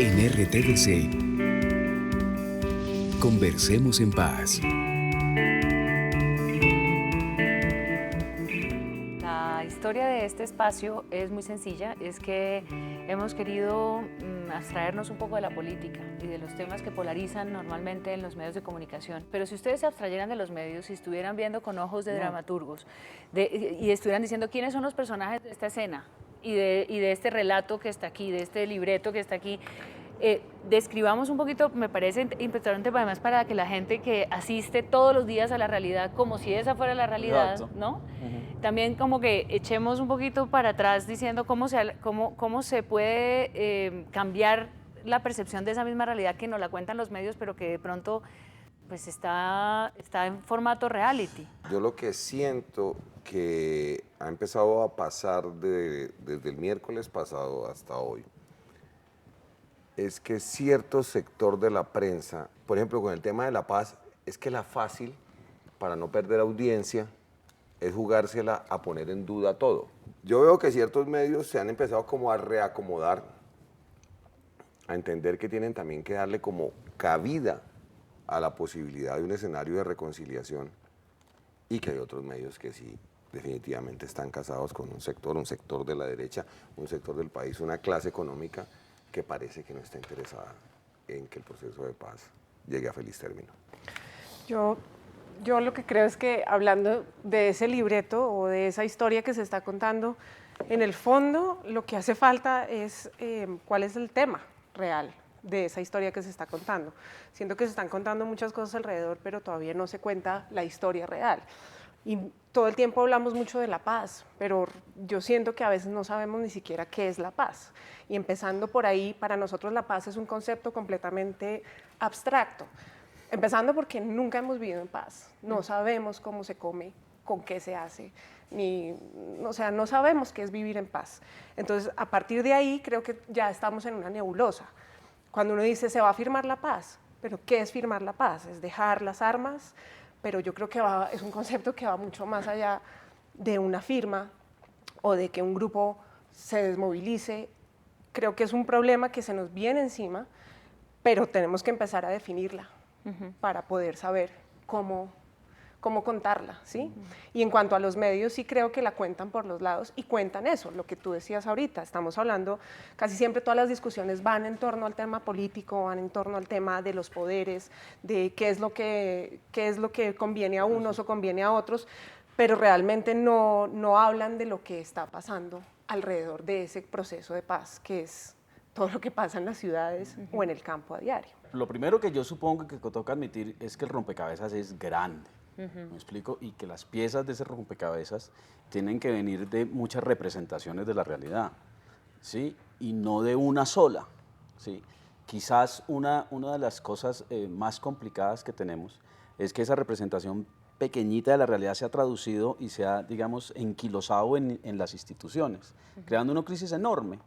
En RTBC, conversemos en paz. La historia de este espacio es muy sencilla, es que hemos querido abstraernos un poco de la política y de los temas que polarizan normalmente en los medios de comunicación. Pero si ustedes se abstrayeran de los medios y estuvieran viendo con ojos de dramaturgos y estuvieran diciendo quiénes son los personajes de esta escena y de este relato que está aquí, de este libreto que está aquí, describamos un poquito, me parece importante además para que la gente que asiste todos los días a la realidad como si esa fuera la realidad, Exacto. ¿no? También como que echemos un poquito para atrás diciendo cómo se puede cambiar la percepción de esa misma realidad que nos la cuentan los medios, pero que de pronto pues está en formato reality. Yo lo que siento que ha empezado a pasar desde el miércoles pasado hasta hoy es que cierto sector de la prensa, por ejemplo con el tema de la paz, es que la fácil para no perder audiencia es jugársela a poner en duda todo. Yo veo que ciertos medios se han empezado como a reacomodar, a entender que tienen también que darle como cabida a la posibilidad de un escenario de reconciliación y que hay otros medios que sí definitivamente están casados con un sector de la derecha, un sector del país, una clase económica que parece que no está interesada en que el proceso de paz llegue a feliz término. Yo lo que creo es que hablando de ese libreto o de esa historia que se está contando, en el fondo lo que hace falta es cuál es el tema real de esa historia que se está contando. Siento que se están contando muchas cosas alrededor, pero todavía no se cuenta la historia real. Y todo el tiempo hablamos mucho de la paz, pero yo siento que a veces no sabemos ni siquiera qué es la paz. Y empezando por ahí, para nosotros la paz es un concepto completamente abstracto. Empezando porque nunca hemos vivido en paz, no sabemos cómo se come, con qué se hace, o sea, no sabemos qué es vivir en paz. Entonces, a partir de ahí, creo que ya estamos en una nebulosa. Cuando uno dice, se va a firmar la paz, pero ¿qué es firmar la paz? ¿Es dejar las armas? Pero yo creo que es un concepto que va mucho más allá de una firma o de que un grupo se desmovilice. Creo que es un problema que se nos viene encima, pero tenemos que empezar a definirla para poder saber cómo contarla, ¿sí? Y en cuanto a los medios, sí creo que la cuentan por los lados y cuentan eso, lo que tú decías ahorita. Estamos hablando, casi siempre todas las discusiones van en torno al tema político, van en torno al tema de los poderes, de qué es lo que conviene a unos o conviene a otros, pero realmente no hablan de lo que está pasando alrededor de ese proceso de paz, que es todo lo que pasa en las ciudades o en el campo a diario. Lo primero que yo supongo que toca admitir es que el rompecabezas es grande. ¿Me explico? Y que las piezas de ese rompecabezas tienen que venir de muchas representaciones de la realidad, ¿sí? Y no de una sola, ¿sí? Quizás una de las cosas más complicadas que tenemos es que esa representación pequeñita de la realidad se ha traducido y se ha, digamos, enquilosado en las instituciones, creando una crisis enorme.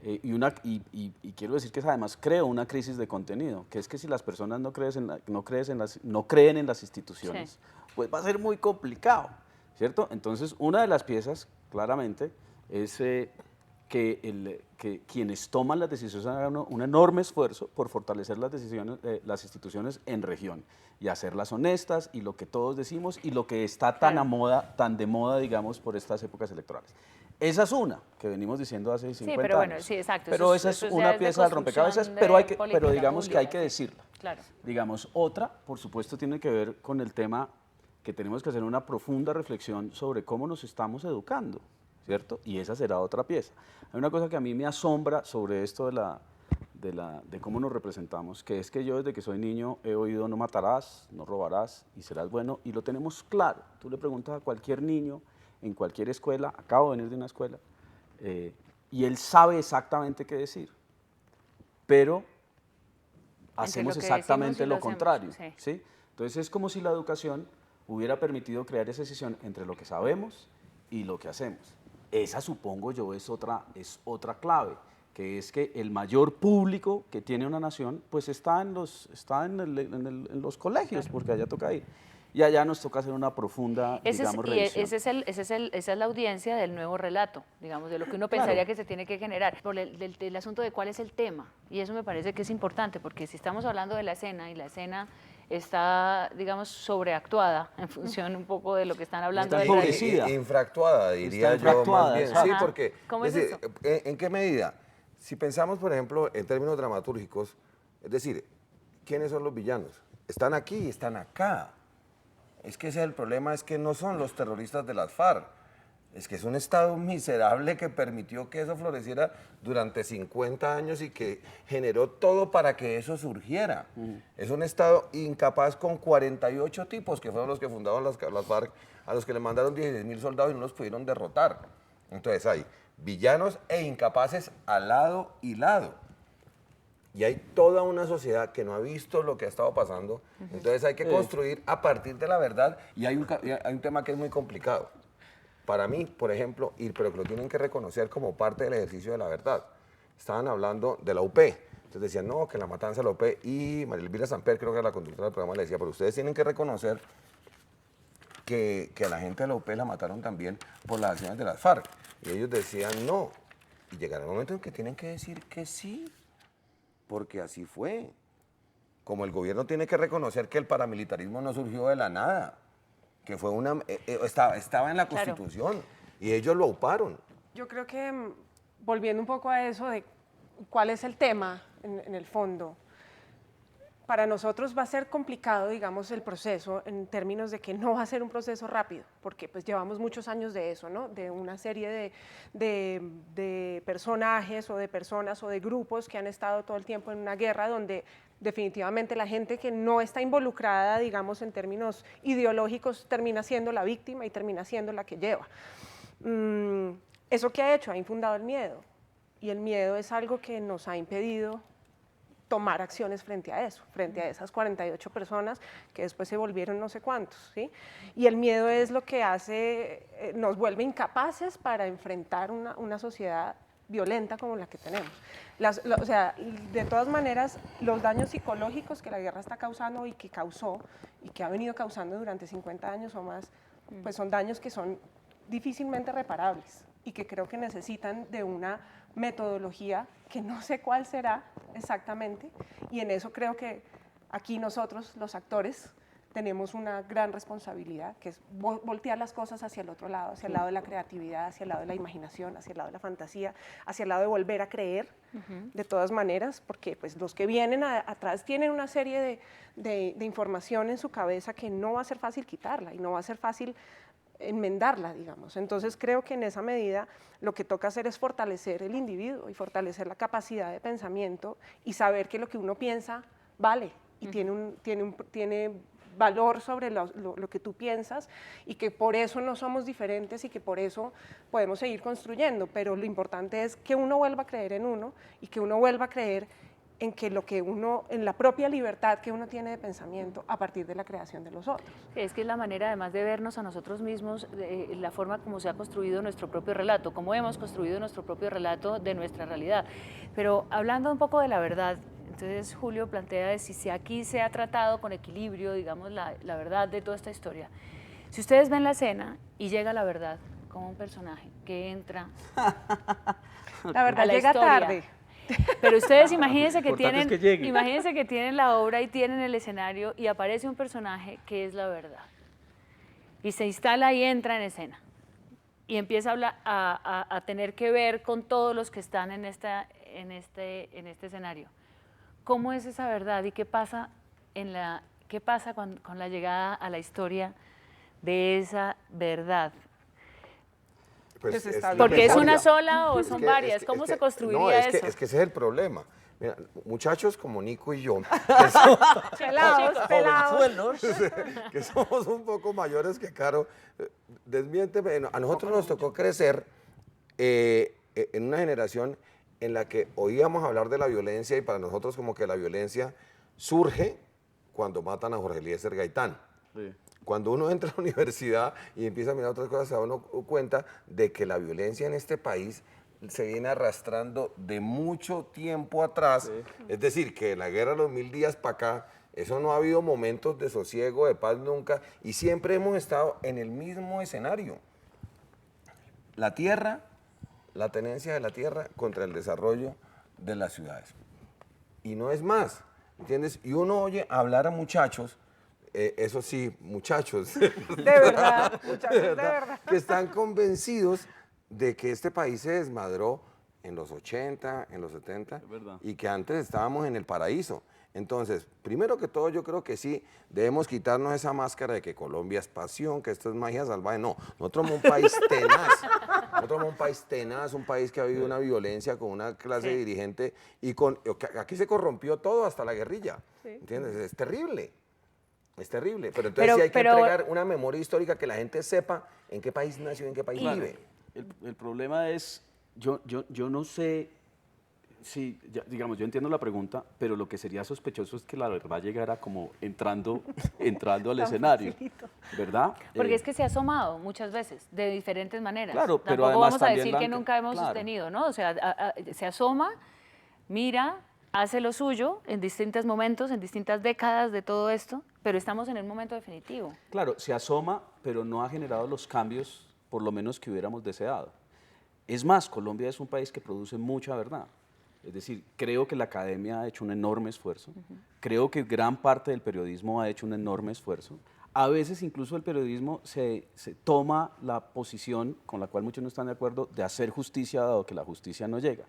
Y quiero decir que además creo una crisis de contenido, que es que si las personas no creen en las instituciones, sí, pues va a ser muy complicado, ¿cierto? Entonces, una de las piezas, claramente, es que quienes toman las decisiones hagan un enorme esfuerzo por fortalecer las instituciones en región y hacerlas honestas y lo que todos decimos y lo que está tan de moda, digamos, por estas épocas electorales. Esa es una que venimos diciendo hace 50 pero bueno, años. Sí, exacto. Pero esa es una pieza del rompecabezas, pero digamos que hay que decirla. Claro. Digamos, otra, por supuesto, tiene que ver con el tema que tenemos que hacer una profunda reflexión sobre cómo nos estamos educando, ¿cierto? Y esa será otra pieza. Hay una cosa que a mí me asombra sobre esto de cómo nos representamos, que es que yo desde que soy niño he oído no matarás, no robarás y serás bueno, y lo tenemos claro. Tú le preguntas a cualquier niño en cualquier escuela, acabo de venir de una escuela, y él sabe exactamente qué decir, pero hacemos exactamente lo contrario, ¿sí? Entonces es como si la educación hubiera permitido crear esa decisión entre lo que sabemos y lo que hacemos. Esa, supongo yo, es otra clave, que es que el mayor público que tiene una nación pues está en los colegios, porque allá toca ir. y allá nos toca hacer una profunda, digamos, revisión. Esa es la audiencia del nuevo relato, digamos, de lo que uno pensaría que se tiene que generar, por del asunto de cuál es el tema, y eso me parece que es importante, porque si estamos hablando de la escena, y la escena está, digamos, sobreactuada en función un poco de lo que están hablando. Está empobrecida. Infractuada, diría Está yo más bien. infractuada, Sí, ajá. porque, ¿Cómo es decir, eso? ¿en qué medida? Si pensamos, por ejemplo, en términos dramatúrgicos, es decir, ¿quiénes son los villanos? Están aquí y están acá. Es que ese es el problema, es que no son los terroristas de las FARC. Es que es un Estado miserable que permitió que eso floreciera durante 50 años y que generó todo para que eso surgiera. Es un Estado incapaz con 48 tipos, que fueron los que fundaron las FARC, a los que le mandaron 16.000 soldados y no los pudieron derrotar. Entonces hay villanos e incapaces al lado y lado. Y hay toda una sociedad que no ha visto lo que ha estado pasando. Entonces hay que construir a partir de la verdad. Y hay un tema que es muy complicado. Para mí, por ejemplo, pero que lo tienen que reconocer como parte del ejercicio de la verdad. Estaban hablando de la UP. Entonces decían, no, que la matanza de la UP. Y María Elvira Samper, creo que era la conductora del programa, le decía, pero ustedes tienen que reconocer que a la gente de la UP la mataron también por las acciones de las FARC. Y ellos decían, no. Y llegará el momento en que tienen que decir que sí. Porque así fue. Como el gobierno tiene que reconocer que el paramilitarismo no surgió de la nada, que fue estaba en la Constitución, y ellos lo auparon. Yo creo que, volviendo un poco a eso de cuál es el tema en el fondo, para nosotros va a ser complicado, digamos, el proceso en términos de que no va a ser un proceso rápido, porque pues llevamos muchos años de eso, ¿no? De una serie de personajes o de personas o de grupos que han estado todo el tiempo en una guerra donde definitivamente la gente que no está involucrada, digamos, en términos ideológicos, termina siendo la víctima y termina siendo la que lleva. ¿Eso qué ha hecho? Ha infundado el miedo, y el miedo es algo que nos ha impedido tomar acciones frente a eso, frente a esas 48 personas que después se volvieron no sé cuántos, ¿sí? Y el miedo es lo que hace, nos vuelve incapaces para enfrentar una sociedad violenta como la que tenemos. O sea, de todas maneras, los daños psicológicos que la guerra está causando y que causó y que ha venido causando durante 50 años o más, pues son daños que son difícilmente reparables y que creo que necesitan de una metodología que no sé cuál será exactamente, y en eso creo que aquí nosotros, los actores, tenemos una gran responsabilidad, que es voltear las cosas hacia el otro lado, hacia el lado de la creatividad, hacia el lado de la imaginación, hacia el lado de la fantasía, hacia el lado de volver a creer, de todas maneras, porque pues, los que vienen atrás tienen una serie de información en su cabeza que no va a ser fácil quitarla y no va a ser fácil enmendarla, digamos. Entonces creo que en esa medida lo que toca hacer es fortalecer el individuo y fortalecer la capacidad de pensamiento y saber que lo que uno piensa vale y tiene valor sobre lo que tú piensas, y que por eso no somos diferentes y que por eso podemos seguir construyendo, pero lo importante es que uno vuelva a creer en uno y que uno vuelva a creer en que en la propia libertad que uno tiene de pensamiento a partir de la creación de los otros. Es que es la manera además de vernos a nosotros mismos, la forma como se ha construido nuestro propio relato, cómo hemos construido nuestro propio relato de nuestra realidad. Pero hablando un poco de la verdad, entonces Julio plantea si aquí se ha tratado con equilibrio, digamos, la verdad de toda esta historia. Si ustedes ven la escena y llega la verdad como un personaje que entra la verdad a la llega historia, tarde. pero ustedes imagínense que Importante es que llegue. imagínense que tienen la obra y tienen el escenario y aparece un personaje que es la verdad y se instala y entra en escena y empieza a tener que ver con todos los que están en este escenario. ¿Cómo es esa verdad y qué pasa con la llegada a la historia de esa verdad? Pues Porque es una memoria. sola o son varias. ¿Cómo se construiría eso? Es que ese es el problema. Mira, muchachos como Nico y yo, Pelados. que somos un poco mayores que Caro, desmiénteme, a nosotros nos tocó crecer en una generación en la que oíamos hablar de la violencia, y para nosotros como que la violencia surge cuando matan a Jorge Eliezer Gaitán. Sí. Cuando uno entra a la universidad y empieza a mirar otras cosas, se da uno cuenta de que la violencia en este país se viene arrastrando de mucho tiempo atrás. Sí. Es decir, que en la guerra de los 1000 días para acá Eso no ha habido momentos de sosiego, de paz nunca, y siempre hemos estado en el mismo escenario. La tierra, la tenencia de la tierra contra el desarrollo de las ciudades. Y no es más, ¿entiendes? Y uno oye hablar a muchachos, eso sí, muchachos, De verdad, muchachos, de verdad. que están convencidos de que este país se desmadró en los 80, en los 70, verdad. y que antes estábamos en el paraíso. Entonces, primero que todo, yo creo que sí, debemos quitarnos esa máscara de que Colombia es pasión, que esto es magia salvaje. No, nosotros somos un país tenaz. Nosotros somos un país tenaz, un país que ha vivido una violencia con una clase dirigente y aquí se corrompió todo, hasta la guerrilla. ¿Entiendes? Es terrible. Es terrible. Pero entonces sí hay que entregar una memoria histórica que la gente sepa en qué país nació, en qué país vive. El problema es, yo no sé si, digamos, yo entiendo la pregunta, pero lo que sería sospechoso es que la verdad llegara como entrando al escenario, ¿verdad? Porque es que se ha asomado muchas veces, de diferentes maneras. Claro, pero Tampoco además vamos a también decir que nunca hemos claro. sostenido, ¿no? O sea, se asoma, mira, hace lo suyo en distintos momentos, en distintas décadas de todo esto, pero estamos en el momento definitivo. Claro, se asoma, pero no ha generado los cambios, por lo menos que hubiéramos deseado. Es más, Colombia es un país que produce mucha verdad. Es decir, creo que la academia ha hecho un enorme esfuerzo, creo que gran parte del periodismo ha hecho un enorme esfuerzo. A veces incluso el periodismo se toma la posición, con la cual muchos no están de acuerdo, de hacer justicia dado que la justicia no llega.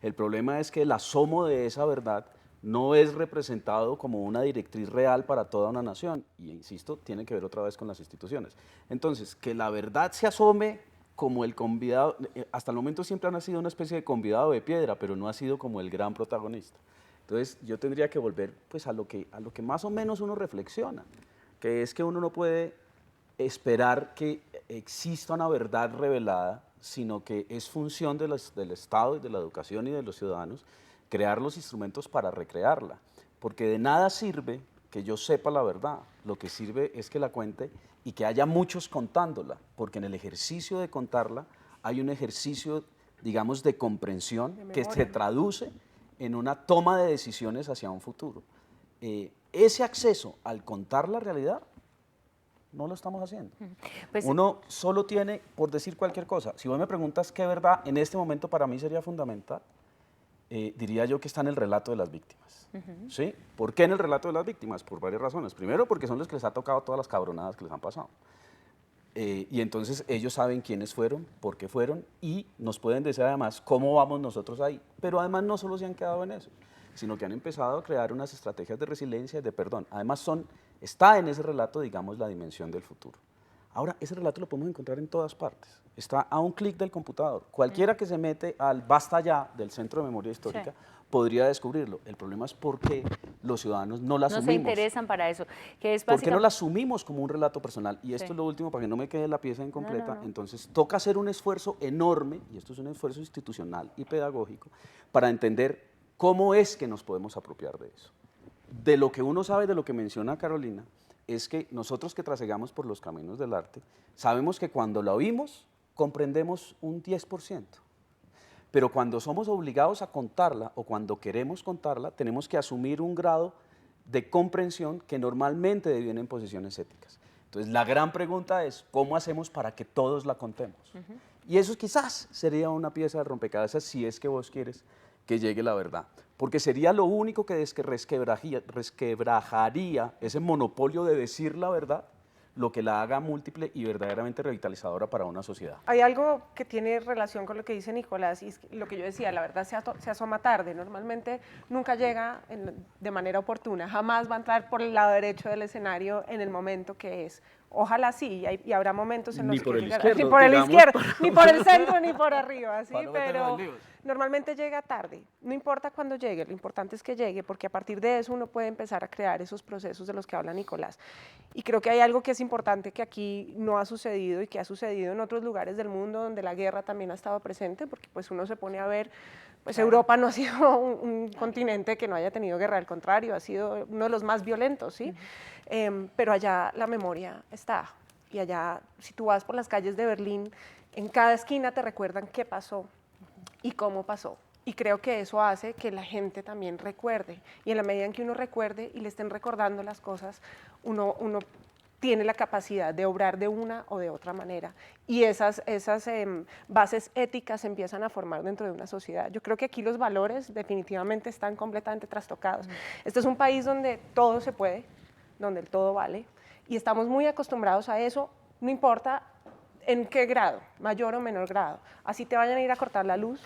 El problema es que el asomo de esa verdad no es representado como una directriz real para toda una nación. Y insisto, tiene que ver otra vez con las instituciones. Entonces, que la verdad se asome como el convidado, hasta el momento siempre ha sido una especie de convidado de piedra, pero no ha sido como el gran protagonista. Entonces, yo tendría que volver pues, a lo que más o menos uno reflexiona, que es que uno no puede esperar que exista una verdad revelada, sino que es función del Estado y de la educación y de los ciudadanos crear los instrumentos para recrearla, porque de nada sirve que yo sepa la verdad, lo que sirve es que la cuente y que haya muchos contándola, porque en el ejercicio de contarla hay un ejercicio, digamos, de comprensión que se traduce en una toma de decisiones hacia un futuro. Ese acceso al contar la realidad no lo estamos haciendo. Pues, uno solo tiene, por decir cualquier cosa, si vos me preguntas qué verdad en este momento para mí sería fundamental, diría yo que está en el relato de las víctimas. ¿Sí? ¿Por qué en el relato de las víctimas? Por varias razones. Primero, porque son los que les ha tocado todas las cabronadas que les han pasado. Y entonces ellos saben quiénes fueron, por qué fueron, y nos pueden decir además cómo vamos nosotros ahí. Pero además no solo se han quedado en eso, sino que han empezado a crear unas estrategias de resiliencia y de perdón. Además está en ese relato, digamos, la dimensión del futuro. Ahora, ese relato lo podemos encontrar en todas partes. Está a un clic del computador. Cualquiera que se mete al Basta Ya del Centro de Memoria Histórica podría descubrirlo. El problema es por qué los ciudadanos no la asumimos. No se interesan para eso. Que es ¿Por qué no la asumimos como un relato personal? Y esto es lo último, para que no me quede la pieza incompleta. Entonces, toca hacer un esfuerzo enorme, y esto es un esfuerzo institucional y pedagógico, para entender cómo es que nos podemos apropiar de eso. De lo que uno sabe, de lo que menciona Carolina, es que nosotros que trasegamos por los caminos del arte, sabemos que cuando la oímos, comprendemos un 10%. Pero cuando somos obligados a contarla o cuando queremos contarla, tenemos que asumir un grado de comprensión que normalmente deviene en posiciones éticas. Entonces, la gran pregunta es, ¿cómo hacemos para que todos la contemos? Y eso quizás sería una pieza de rompecabezas si es que vos quieres que llegue la verdad. Porque sería lo único que resquebrajaría ese monopolio de decir la verdad, lo que la haga múltiple y verdaderamente revitalizadora para una sociedad. Hay algo que tiene relación con lo que dice Nicolás, y es lo que yo decía, la verdad se asoma tarde, normalmente nunca llega de manera oportuna, jamás va a entrar por el lado derecho del escenario en el momento que es. Ojalá sí, y habrá momentos en los que llegará, ni por el izquierdo, ni por el centro, ni por arriba, ¿sí? Pero normalmente llega tarde, no importa cuándo llegue, lo importante es que llegue, porque a partir de eso uno puede empezar a crear esos procesos de los que habla Nicolás. Y creo que hay algo que es importante que aquí no ha sucedido y que ha sucedido en otros lugares del mundo donde la guerra también ha estado presente, porque pues uno se pone a ver, pues Europa no ha sido un continente que no haya tenido guerra, al contrario, ha sido uno de los más violentos, ¿sí? Pero allá la memoria está, y allá, si tú vas por las calles de Berlín, en cada esquina te recuerdan qué pasó y cómo pasó. Y creo que eso hace que la gente también recuerde. Y en la medida en que uno recuerde y le estén recordando las cosas, uno tiene la capacidad de obrar de una o de otra manera. Y esas bases éticas se empiezan a formar dentro de una sociedad. Yo creo que aquí los valores definitivamente están completamente trastocados. Este es un país donde todo se puede, donde el todo vale, y estamos muy acostumbrados a eso, no importa en qué grado, mayor o menor grado. Así te vayan a ir a cortar la luz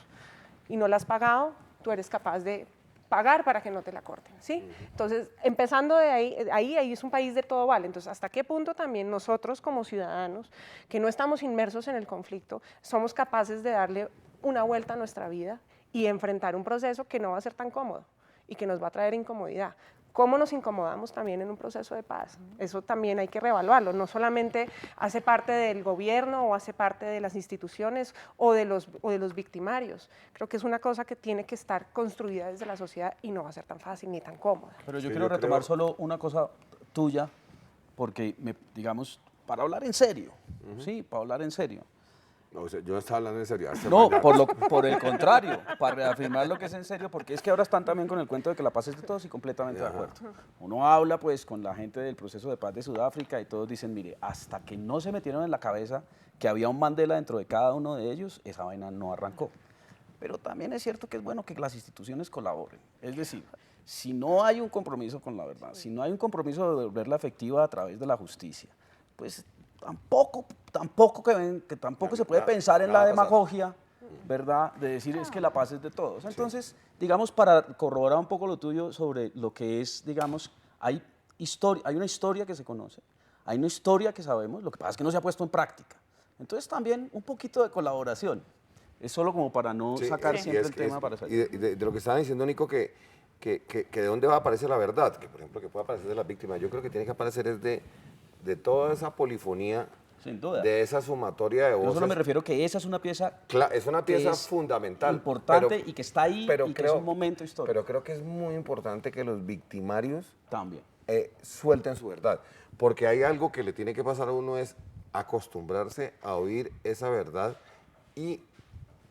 y no la has pagado, tú eres capaz de pagar para que no te la corten, ¿sí? Entonces, empezando de ahí es un país de todo vale. Entonces, ¿hasta qué punto también nosotros como ciudadanos, que no estamos inmersos en el conflicto, somos capaces de darle una vuelta a nuestra vida y enfrentar un proceso que no va a ser tan cómodo y que nos va a traer incomodidad? ¿Cómo nos incomodamos también en un proceso de paz? Eso también hay que reevaluarlo. No solamente hace parte del gobierno o hace parte de las instituciones o de los victimarios. Creo que es una cosa que tiene que estar construida desde la sociedad y no va a ser tan fácil ni tan cómoda. Pero yo quiero retomar solo una cosa tuya, porque, digamos, para hablar en serio, ¿sí? Para hablar en serio. No, o sea, yo no estaba hablando en serio. No, por el contrario, para reafirmar lo que es en serio, porque es que ahora están también con el cuento de que la paz es de todos y completamente de acuerdo. Uno habla pues con la gente del proceso de paz de Sudáfrica y todos dicen, mire, hasta que no se metieron en la cabeza que había un Mandela dentro de cada uno de ellos, esa vaina no arrancó. Pero también es cierto que es bueno que las instituciones colaboren. Es decir, si no hay un compromiso con la verdad, si no hay un compromiso de devolverla efectiva a través de la justicia, pues tampoco se puede pensar en la demagogia, ¿verdad? De decir es que la paz es de todos. Entonces, digamos, para corroborar un poco lo tuyo sobre lo que es, digamos, hay una historia que se conoce, hay una historia que sabemos, lo que pasa es que no se ha puesto en práctica. Entonces, también un poquito de colaboración. Es solo como para no sacar siempre el tema para salir. Y de lo que estaba diciendo, Nico, que de dónde va a aparecer la verdad, que por ejemplo que puede aparecer de las víctimas, yo creo que tiene que aparecer es de toda esa polifonía, sin duda, de esa sumatoria de voces. No solo me refiero que esa es una pieza, es una pieza fundamental, importante y que está ahí y que es un momento histórico. Pero creo que es muy importante que los victimarios también suelten su verdad, porque hay algo que le tiene que pasar a uno, es acostumbrarse a oír esa verdad y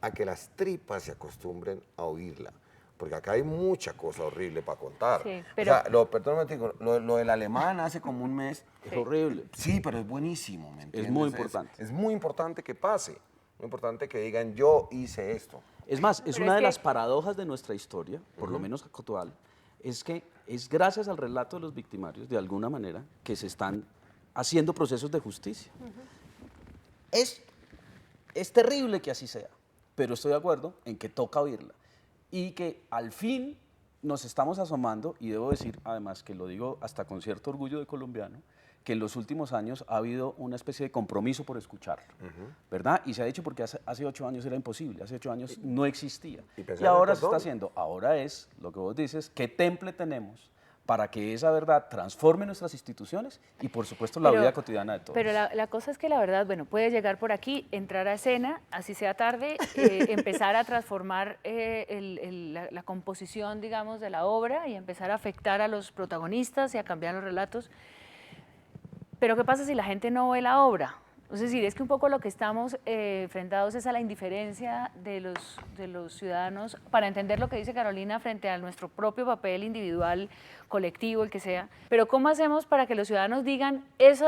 a que las tripas se acostumbren a oírla. Porque acá hay mucha cosa horrible para contar. Sí, pero... O sea, perdóname, lo del alemán hace como un mes. Es horrible. Sí, pero es buenísimo, ¿me entiendes? Es muy importante. Es muy importante que pase. Muy importante que digan, yo hice esto. Es más, es una de las paradojas de nuestra historia, por lo menos actual, es que es gracias al relato de los victimarios, de alguna manera, que se están haciendo procesos de justicia. Es terrible que así sea, pero estoy de acuerdo en que toca oírla. Y que al fin nos estamos asomando, y debo decir además que lo digo hasta con cierto orgullo de colombiano, que en los últimos años ha habido una especie de compromiso por escucharlo, ¿verdad? Y se ha dicho porque hace 8 años era imposible, hace 8 años no existía. Y ahora se está haciendo, ahora es lo que vos dices, ¿qué temple tenemos para que esa verdad transforme nuestras instituciones y, por supuesto, la vida cotidiana de todos? Pero la cosa es que la verdad, bueno, puede llegar por aquí, entrar a escena, así sea tarde, empezar a transformar la composición, digamos, de la obra y empezar a afectar a los protagonistas y a cambiar los relatos. Pero ¿qué pasa si la gente no ve la obra? Es decir, es que un poco lo que estamos enfrentados es a la indiferencia de los ciudadanos para entender lo que dice Carolina frente a nuestro propio papel individual, colectivo, el que sea. Pero ¿cómo hacemos para que los ciudadanos digan, ese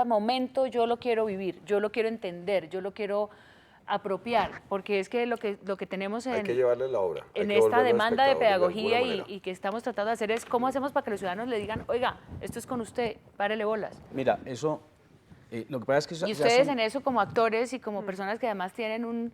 momento yo lo quiero vivir, yo lo quiero entender, yo lo quiero apropiar? Porque es que lo que tenemos hay que llevarle la obra, en esta demanda de pedagogía y que estamos tratando de hacer es cómo hacemos para que los ciudadanos le digan, oiga, esto es con usted, párele bolas. Mira, eso... lo que pasa es que y ustedes en eso como actores y como personas que además tienen un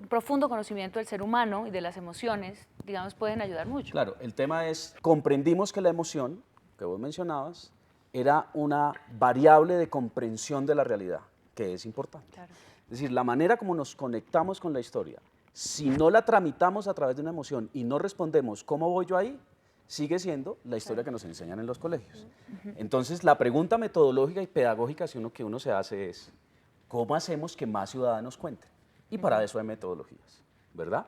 profundo conocimiento del ser humano y de las emociones, digamos, pueden ayudar mucho. Claro, el tema es, comprendimos que la emoción, que vos mencionabas, era una variable de comprensión de la realidad, que es importante. Claro. Es decir, la manera como nos conectamos con la historia, si no la tramitamos a través de una emoción y no respondemos, ¿cómo voy yo ahí?, sigue siendo la historia que nos enseñan en los colegios. Entonces, la pregunta metodológica y pedagógica que uno se hace es, ¿cómo hacemos que más ciudadanos cuenten? Y para eso hay metodologías, ¿verdad?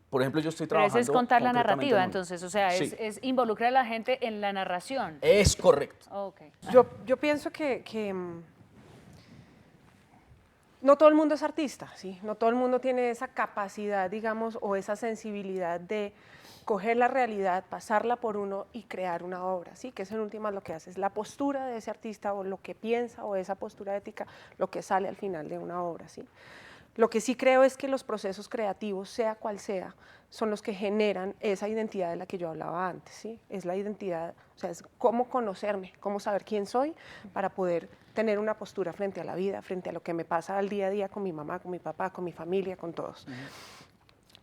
Por ejemplo, yo estoy trabajando... Pero eso es contar la narrativa, entonces, o sea, sí, es involucrar a la gente en la narración. Es correcto. Okay. Yo pienso que no todo el mundo es artista, ¿sí? No todo el mundo tiene esa capacidad, digamos, o esa sensibilidad de coger la realidad, pasarla por uno y crear una obra, ¿sí? Que es en últimas lo que hace, es la postura de ese artista o lo que piensa o esa postura ética, lo que sale al final de una obra, ¿sí? Lo que sí creo es que los procesos creativos, sea cual sea, son los que generan esa identidad de la que yo hablaba antes, ¿sí? Es la identidad, o sea, es cómo conocerme, cómo saber quién soy para poder tener una postura frente a la vida, frente a lo que me pasa al día a día con mi mamá, con mi papá, con mi familia, con todos.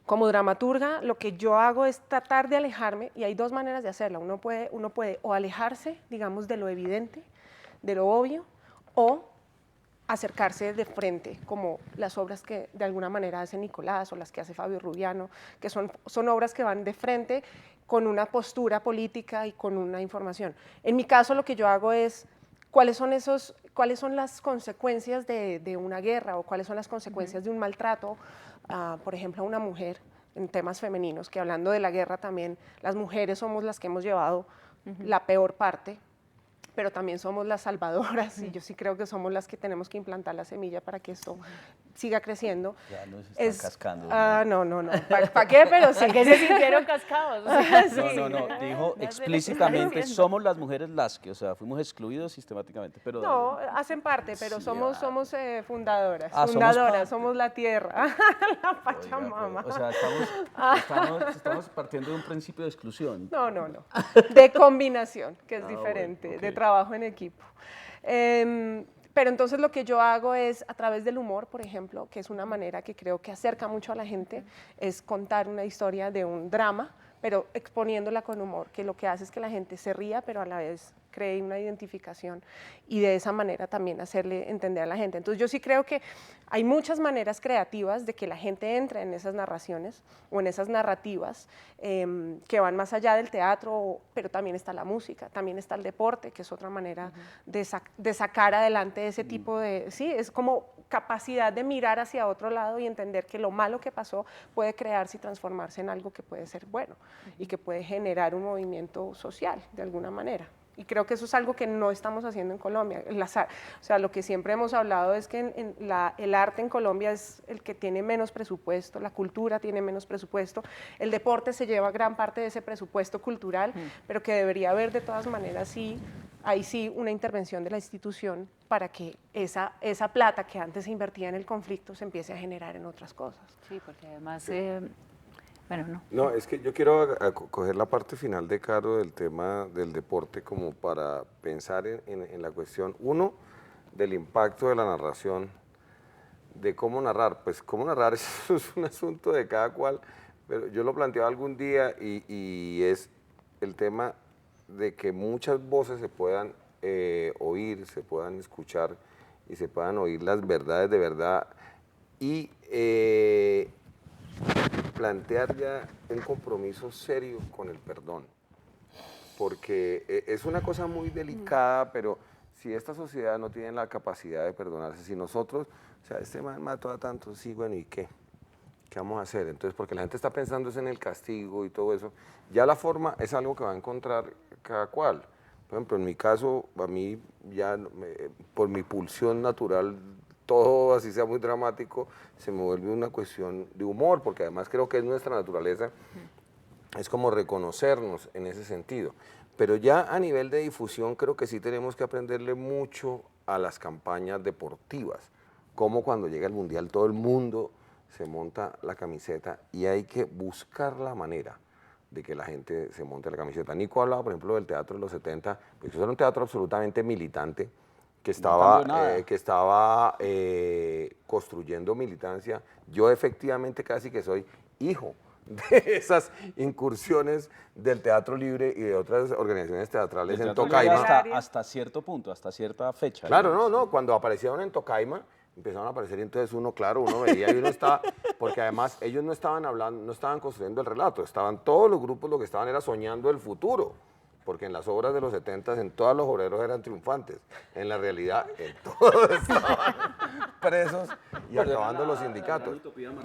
Como dramaturga, lo que yo hago es tratar de alejarme, y hay dos maneras de hacerlo. Uno puede o alejarse, digamos, de lo evidente, de lo obvio, o acercarse de frente, como las obras que de alguna manera hace Nicolás o las que hace Fabio Rubiano, que son obras que van de frente con una postura política y con una información. En mi caso, lo que yo hago es cuáles son las consecuencias de una guerra o cuáles son las consecuencias de un maltrato, por ejemplo, a una mujer en temas femeninos, que hablando de la guerra también, las mujeres somos las que hemos llevado la peor parte, pero también somos las salvadoras, y yo sí creo que somos las que tenemos que implantar la semilla para que esto siga creciendo. Ya nos están cascando. No. ¿Para qué? Pero sí. Que se sintieron cascados. O sea, No. Dijo explícitamente, somos las mujeres las que, o sea, fuimos excluidos sistemáticamente. Pero No, hacen parte, pero Sí, somos fundadoras, somos parte. somos la tierra, la Pachamama. O sea, estamos partiendo de un principio de exclusión. No, de combinación, que es diferente, bueno, ok. de trabajo en equipo. Pero entonces lo que yo hago es, a través del humor, por ejemplo, que es una manera que creo que acerca mucho a la gente, es contar una historia de un drama, pero exponiéndola con humor, que lo que hace es que la gente se ría, pero a la vez cree una identificación y de esa manera también hacerle entender a la gente. Entonces yo sí creo que hay muchas maneras creativas de que la gente entre en esas narraciones o en esas narrativas que van más allá del teatro, pero también está la música, también está el deporte, que es otra manera de sacar adelante ese tipo de, sí, es como capacidad de mirar hacia otro lado y entender que lo malo que pasó puede crearse y transformarse en algo que puede ser bueno y que puede generar un movimiento social de alguna manera. Y creo que eso es algo que no estamos haciendo en Colombia. O sea, lo que siempre hemos hablado es que el arte en Colombia es el que tiene menos presupuesto, la cultura tiene menos presupuesto, el deporte se lleva gran parte de ese presupuesto cultural, pero que debería haber de todas maneras ahí sí una intervención de la institución para que esa plata que antes se invertía en el conflicto se empiece a generar en otras cosas. Sí, porque además, bueno, no. No, es que yo quiero coger la parte final de Caro del tema del deporte como para pensar en la cuestión, uno, del impacto de la narración, de cómo narrar. Pues cómo narrar eso es un asunto de cada cual, pero yo lo planteaba algún día y es el tema de que muchas voces se puedan oír, se puedan escuchar y se puedan oír las verdades de verdad y plantear ya un compromiso serio con el perdón, porque es una cosa muy delicada, pero si esta sociedad no tiene la capacidad de perdonarse, si nosotros, o sea, este man mató a tantos, sí, bueno, ¿y qué? ¿Qué vamos a hacer? Entonces, porque la gente está pensando es en el castigo y todo eso, ya la forma es algo que va a encontrar cada cual. Por ejemplo, en mi caso, a mí ya, por mi pulsión natural, todo así sea muy dramático, se me vuelve una cuestión de humor, porque además creo que es nuestra naturaleza, es como reconocernos en ese sentido. Pero ya a nivel de difusión creo que sí tenemos que aprenderle mucho a las campañas deportivas, como cuando llega el Mundial todo el mundo se monta la camiseta y hay que buscar la manera de que la gente se monte la camiseta. Nico hablaba, por ejemplo, del teatro de los 70, pues eso era un teatro absolutamente militante, que estaba construyendo militancia. Yo efectivamente casi que soy hijo de esas incursiones del Teatro Libre y de otras organizaciones teatrales en Tocaima. Hasta cierto punto, hasta cierta fecha. Claro, digamos. cuando aparecieron en Tocaima, empezaron a aparecer y entonces uno veía y uno estaba, porque además ellos no estaban hablando, no estaban construyendo el relato, estaban todos los grupos lo que estaban era soñando el futuro. Porque en las obras de los 70 en todos los obreros eran triunfantes. En la realidad, en todos estaban presos y acabando los sindicatos.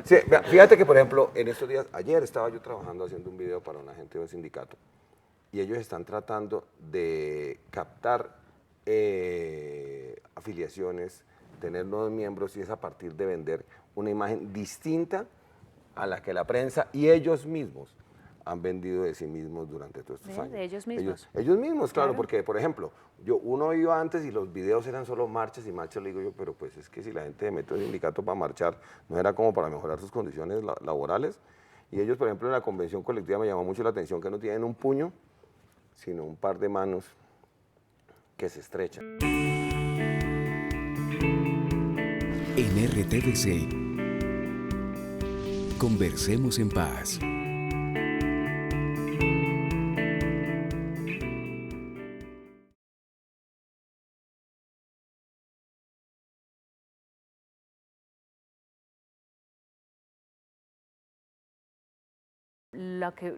Sí, fíjate que, por ejemplo, en estos días, ayer estaba yo trabajando haciendo un video para una gente de un sindicato y ellos están tratando de captar afiliaciones tener nuevos miembros y es a partir de vender una imagen distinta a la que la prensa y ellos mismos han vendido de sí mismos durante todos estos años. De ellos mismos. Ellos mismos, claro, Claro. porque, por ejemplo, uno iba antes y los videos eran solo marchas y marchas, le digo yo, pero pues es que si la gente se metió en el sindicato para marchar, no era como para mejorar sus condiciones laborales. Y ellos, por ejemplo, en la convención colectiva me llamó mucho la atención que no tienen un puño, sino un par de manos que se estrechan. En RTVC, conversemos en paz.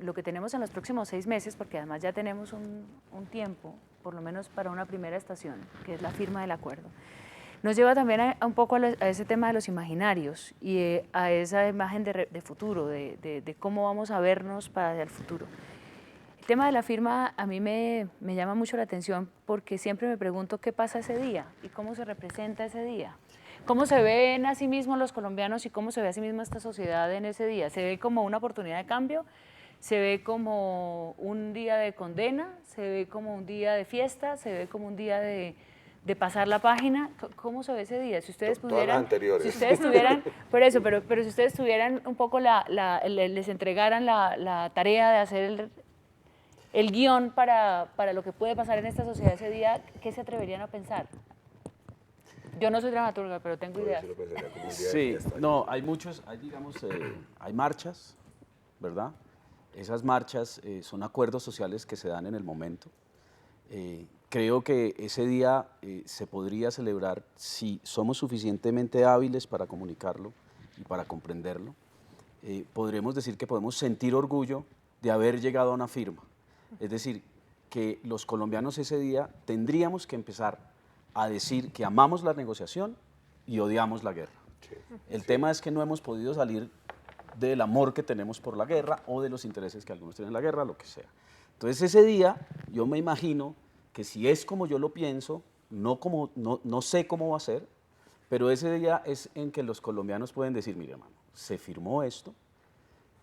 Lo que tenemos en los próximos 6 meses, porque además ya tenemos un tiempo, por lo menos para una primera estación, que es la firma del acuerdo, nos lleva también un poco a ese tema de los imaginarios y a esa imagen de futuro, de cómo vamos a vernos para el futuro. El tema de la firma a mí me llama mucho la atención porque siempre me pregunto qué pasa ese día y cómo se representa ese día. ¿Cómo se ven a sí mismos los colombianos y cómo se ve a sí misma esta sociedad en ese día? ¿Se ve como una oportunidad de cambio? ¿Se ve como un día de condena? ¿Se ve como un día de fiesta? ¿Se ve como un día de pasar la página? ¿Cómo se ve ese día? Si ustedes Todas las pudieran, anteriores. si ustedes tuvieran, por eso, pero si ustedes tuvieran un poco les entregaran la tarea de hacer el guión para lo que puede pasar en esta sociedad ese día, ¿qué se atreverían a pensar? Yo no soy dramaturga, pero tengo ideas. Sí, no, hay muchos, hay marchas, ¿verdad? Esas marchas son acuerdos sociales que se dan en el momento. Creo que ese día se podría celebrar si somos suficientemente hábiles para comunicarlo y para comprenderlo. Podremos decir que podemos sentir orgullo de haber llegado a una firma. Es decir, que los colombianos ese día tendríamos que empezar a decir que amamos la negociación y odiamos la guerra. El tema es que no hemos podido salir del amor que tenemos por la guerra o de los intereses que algunos tienen en la guerra, lo que sea. Entonces ese día yo me imagino que si es como yo lo pienso, no sé cómo va a ser, pero ese día es en que los colombianos pueden decir, mire hermano, se firmó esto,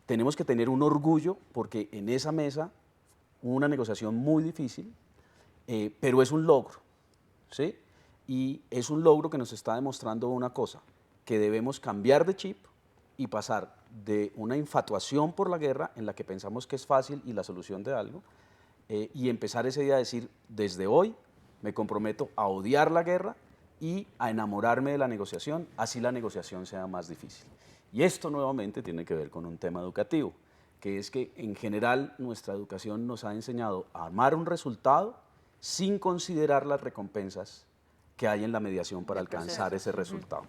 tenemos que tener un orgullo porque en esa mesa hubo una negociación muy difícil, pero es un logro, ¿sí? Y es un logro que nos está demostrando una cosa, que debemos cambiar de chip y pasar de una infatuación por la guerra en la que pensamos que es fácil y la solución de algo, y empezar ese día a decir, desde hoy me comprometo a odiar la guerra y a enamorarme de la negociación, así la negociación sea más difícil. Y esto nuevamente tiene que ver con un tema educativo, que es que en general nuestra educación nos ha enseñado a amar un resultado sin considerar las recompensas que hay en la mediación para alcanzar ese resultado.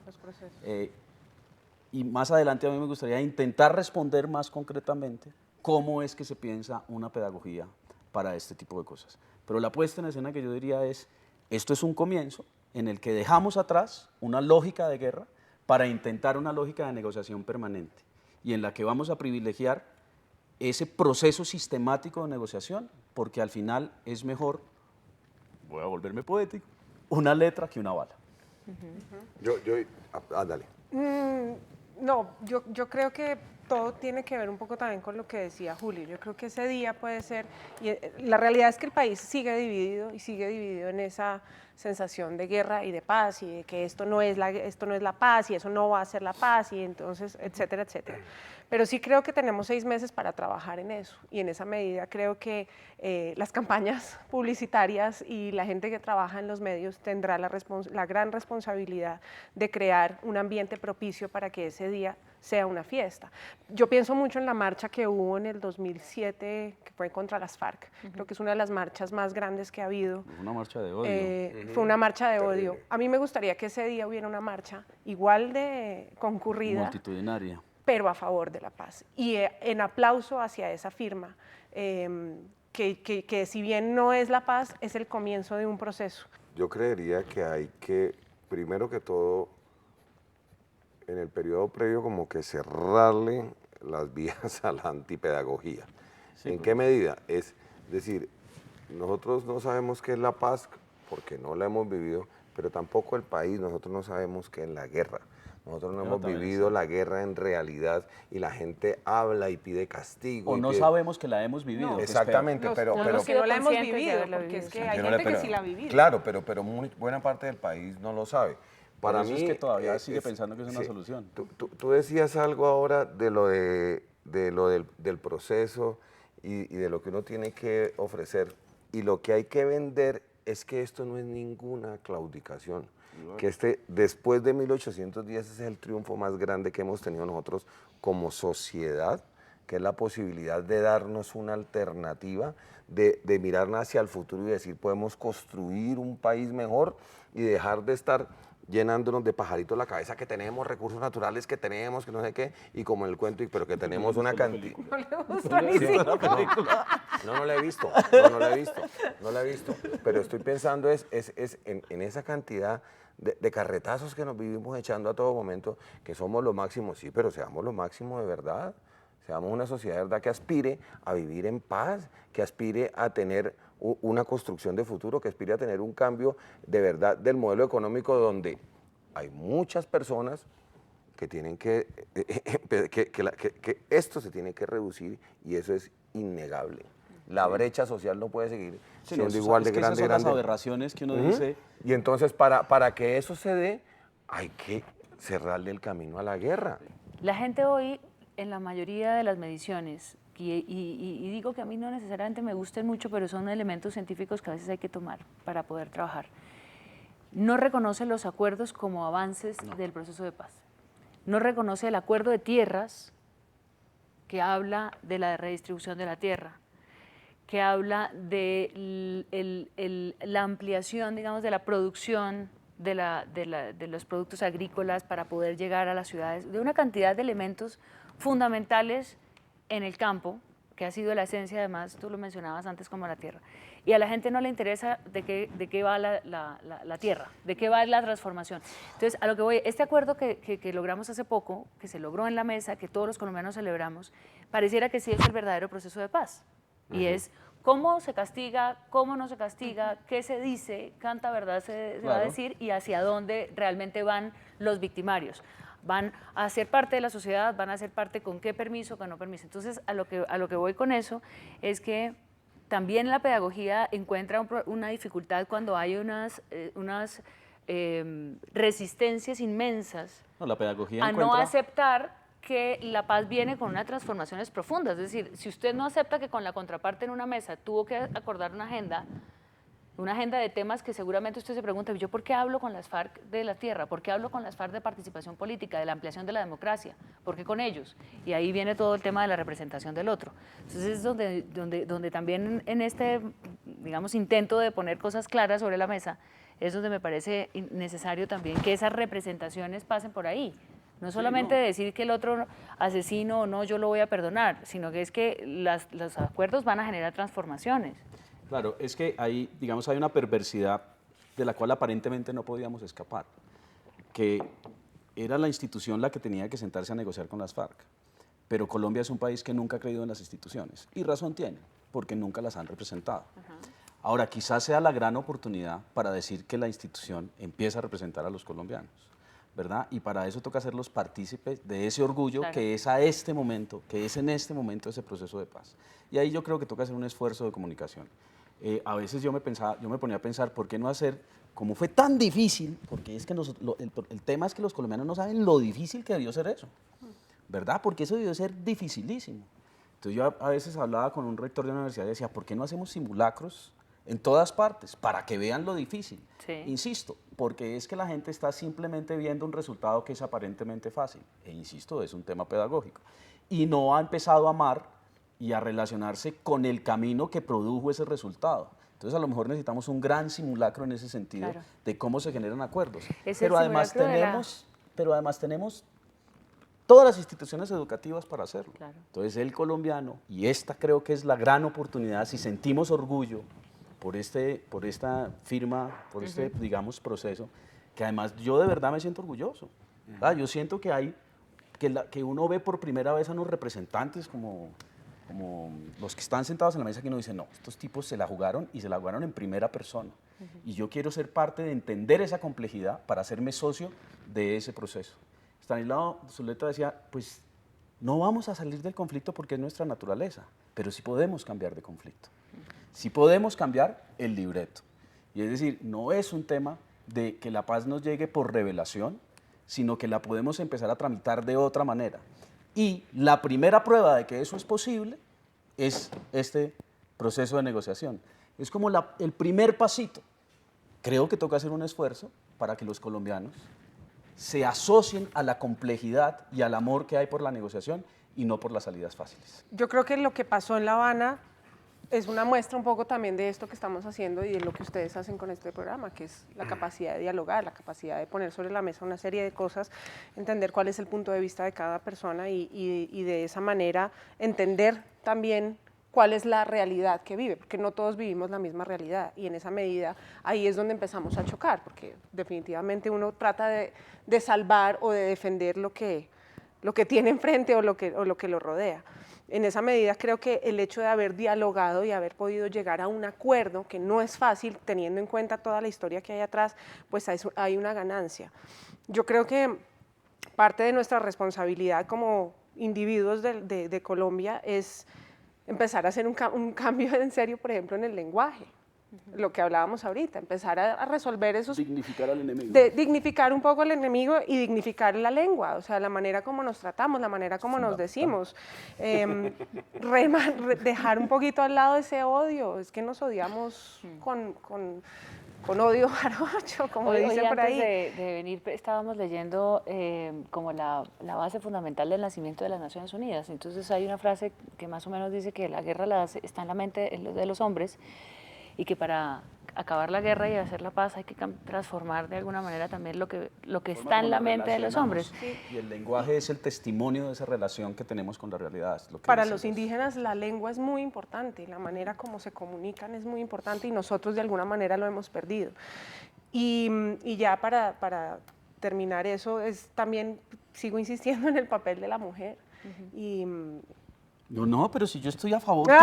Y más adelante a mí me gustaría intentar responder más concretamente cómo es que se piensa una pedagogía para este tipo de cosas. Pero la puesta en escena que yo diría es, esto es un comienzo en el que dejamos atrás una lógica de guerra para intentar una lógica de negociación permanente y en la que vamos a privilegiar ese proceso sistemático de negociación porque al final es mejor, voy a volverme poético, una letra que una bala. Dale. No, yo creo que todo tiene que ver un poco también con lo que decía Julio. Yo creo que ese día puede ser, y la realidad es que el país sigue dividido en esa sensación de guerra y de paz, y de que esto no es la paz, y eso no va a ser la paz, y entonces, etcétera, etcétera. Pero sí creo que tenemos 6 meses para trabajar en eso, y en esa medida creo que las campañas publicitarias y la gente que trabaja en los medios tendrá la gran responsabilidad de crear un ambiente propicio para que ese día sea una fiesta. Yo pienso mucho en la marcha que hubo en el 2007, que fue contra las FARC. Creo que es una de las marchas más grandes que ha habido. Una marcha de odio. Fue una marcha de odio. A mí me gustaría que ese día hubiera una marcha igual de concurrida, Multitudinaria. pero a favor de la paz. Y en aplauso hacia esa firma, que si bien no es la paz, es el comienzo de un proceso. Yo creería que hay que, primero que todo, en el periodo previo como que cerrarle las vías a la antipedagogía. Sí, ¿En qué medida? Es decir, nosotros no sabemos qué es la paz porque no la hemos vivido, pero tampoco el país, nosotros no sabemos qué es la guerra. Nosotros no hemos también vivido la guerra en realidad y la gente habla y pide castigo. O y no pide- sabemos que la hemos vivido. que es peor. Exactamente, pero los que no la hemos conscientes de vivido, haberla porque vivido, es que sí. hay yo no gente le- que pero- sí la ha vivido. Claro, pero buena parte del país no lo sabe. Por Para eso mí es que todavía sigue es- pensando que es una sí. solución. Tú decías algo ahora de lo del proceso y de lo que uno tiene que ofrecer. Y lo que hay que vender es que esto no es ninguna claudicación. Que después de 1810 ese es el triunfo más grande que hemos tenido nosotros como sociedad, que es la posibilidad de darnos una alternativa, de mirar hacia el futuro y decir podemos construir un país mejor y dejar de estar llenándonos de pajaritos la cabeza que tenemos, recursos naturales que tenemos, que no sé qué, y como en el cuento, pero que tenemos una cantidad... No le gustó ni siquiera. No la he visto, no la he visto. Pero estoy pensando en esa cantidad de carretazos que nos vivimos echando a todo momento, que somos lo máximo, sí, pero seamos lo máximo de verdad. Seamos una sociedad de verdad que aspire a vivir en paz, que aspire a tener una construcción de futuro, que aspire a tener un cambio de verdad del modelo económico donde hay muchas personas que tienen que esto se tiene que reducir y eso es innegable. La brecha social no puede seguir Sí, siendo no, igual de es que esas grande. son las grande. aberraciones que uno dice. Y entonces para que eso se dé, hay que cerrarle el camino a la guerra. La gente hoy, en la mayoría de las mediciones, y digo que a mí no necesariamente me gusten mucho, pero son elementos científicos que a veces hay que tomar para poder trabajar, no reconoce los acuerdos como avances del proceso de paz. No reconoce el acuerdo de tierras que habla de la redistribución de la tierra, que habla de la ampliación, digamos, de la producción de los productos agrícolas para poder llegar a las ciudades, de una cantidad de elementos fundamentales en el campo, que ha sido la esencia, además, tú lo mencionabas antes, como la tierra. Y a la gente no le interesa de qué va la tierra, de qué va la transformación. Entonces, a lo que voy, este acuerdo que logramos hace poco, que se logró en la mesa, que todos los colombianos celebramos, pareciera que sí es el verdadero proceso de paz. Y es cómo se castiga, cómo no se castiga, qué se dice, cuánta verdad se va a decir y hacia dónde realmente van los victimarios. Van a ser parte de la sociedad, van a ser parte con qué permiso, con no permiso. Entonces, a lo que voy con eso es que también la pedagogía encuentra una dificultad cuando hay unas resistencias inmensas No, la pedagogía a no encuentra. aceptar que la paz viene con unas transformaciones profundas. Es decir, si usted no acepta que con la contraparte en una mesa tuvo que acordar una agenda de temas que seguramente usted se pregunta, ¿yo por qué hablo con las FARC de la tierra? ¿Por qué hablo con las FARC de participación política, de la ampliación de la democracia? ¿Por qué con ellos? Y ahí viene todo el tema de la representación del otro. Entonces es donde también en este, digamos, intento de poner cosas claras sobre la mesa, es donde me parece necesario también que esas representaciones pasen por ahí. No solamente decir que el otro asesino o no, yo lo voy a perdonar, sino que es que los acuerdos van a generar transformaciones. Claro, es que hay una perversidad de la cual aparentemente no podíamos escapar, que era la institución la que tenía que sentarse a negociar con las FARC, pero Colombia es un país que nunca ha creído en las instituciones, y razón tiene, porque nunca las han representado. Ahora, quizás sea la gran oportunidad para decir que la institución empieza a representar a los colombianos, ¿verdad? Y para eso toca hacerlos partícipes de ese orgullo que es en este momento ese proceso de paz. Y ahí yo creo que toca hacer un esfuerzo de comunicación. A veces yo me ponía a pensar, ¿por qué no hacer, como fue tan difícil? Porque es que el tema es que los colombianos no saben lo difícil que debió ser eso, ¿verdad? Porque eso debió ser dificilísimo. Entonces yo a veces hablaba con un rector de una universidad y decía, ¿por qué no hacemos simulacros en todas partes para que vean lo difícil? Sí. Insisto, porque es que la gente está simplemente viendo un resultado que es aparentemente fácil. E insisto, es un tema pedagógico. Y no ha empezado a amar y a relacionarse con el camino que produjo ese resultado. Entonces, a lo mejor necesitamos un gran simulacro en ese sentido de cómo se generan acuerdos. Pero además tenemos todas las instituciones educativas para hacerlo. Claro. Entonces, el colombiano, y esta creo que es la gran oportunidad, si sentimos orgullo por esta firma, por este, digamos, proceso, que además yo de verdad me siento orgulloso. Yo siento que uno ve por primera vez a unos representantes como los que están sentados en la mesa que uno dice, no, estos tipos se la jugaron y se la jugaron en primera persona. Y yo quiero ser parte de entender esa complejidad para hacerme socio de ese proceso. Stanislao Zuleta decía, pues no vamos a salir del conflicto porque es nuestra naturaleza, pero sí podemos cambiar de conflicto. Sí podemos cambiar el libreto. Y es decir, no es un tema de que la paz nos llegue por revelación, sino que la podemos empezar a tramitar de otra manera. Y la primera prueba de que eso es posible es este proceso de negociación. Es como el primer pasito. Creo que toca hacer un esfuerzo para que los colombianos se asocien a la complejidad y al amor que hay por la negociación y no por las salidas fáciles. Yo creo que lo que pasó en La Habana es una muestra un poco también de esto que estamos haciendo y de lo que ustedes hacen con este programa, que es la capacidad de dialogar, la capacidad de poner sobre la mesa una serie de cosas, entender cuál es el punto de vista de cada persona y de esa manera entender también cuál es la realidad que vive, porque no todos vivimos la misma realidad y en esa medida ahí es donde empezamos a chocar, porque definitivamente uno trata de salvar o de defender lo que tiene enfrente o lo que lo rodea. En esa medida creo que el hecho de haber dialogado y haber podido llegar a un acuerdo, que no es fácil teniendo en cuenta toda la historia que hay atrás, pues hay una ganancia. Yo creo que parte de nuestra responsabilidad como individuos de Colombia es empezar a hacer un cambio en serio, por ejemplo, en el lenguaje. Lo que hablábamos ahorita, empezar a resolver esos... Dignificar al enemigo. Dignificar un poco al enemigo y dignificar la lengua, o sea, la manera como nos tratamos, la manera como nos decimos. Dejar un poquito al lado ese odio, es que nos odiamos con odio jarocho, como dicen por ahí. Antes de venir estábamos leyendo como la base fundamental del nacimiento de las Naciones Unidas, entonces hay una frase que más o menos dice que la guerra está en la mente de los hombres, y que para acabar la guerra y hacer la paz hay que transformar de alguna manera también lo que está en la mente de los hombres. Y el lenguaje es el testimonio de esa relación que tenemos con la realidad. Para los indígenas la lengua es muy importante, la manera como se comunican es muy importante y nosotros de alguna manera lo hemos perdido. Y ya para terminar eso, también sigo insistiendo en el papel de la mujer. No, pero si yo estoy a favor tuyo.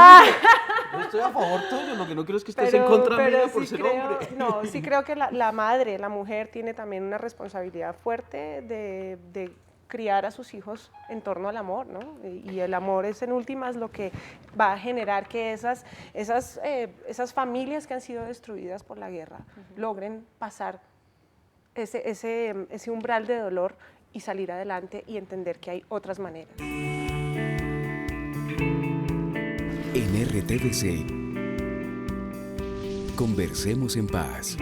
Yo estoy a favor tuyo, lo que no quiero es que estés en contra mía por ser hombre. No, sí creo que la madre, la mujer, tiene también una responsabilidad fuerte de criar a sus hijos en torno al amor, ¿no? Y el amor es en últimas lo que va a generar que esas familias que han sido destruidas por la guerra logren pasar ese umbral de dolor y salir adelante y entender que hay otras maneras. En RTVC, conversemos en paz.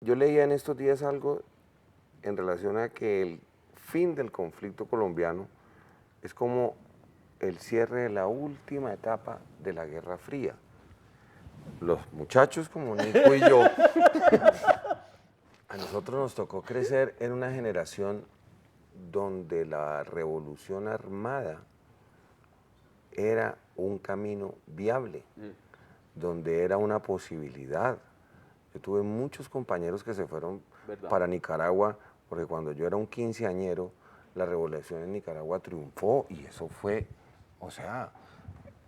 Yo leía en estos días algo en relación a que el fin del conflicto colombiano es como el cierre de la última etapa de la Guerra Fría. Los muchachos como Nico y yo, a nosotros nos tocó crecer en una generación donde la revolución armada era un camino viable, donde era una posibilidad. Yo tuve muchos compañeros que se fueron para Nicaragua, porque cuando yo era un quinceañero, la revolución en Nicaragua triunfó y eso fue, o sea,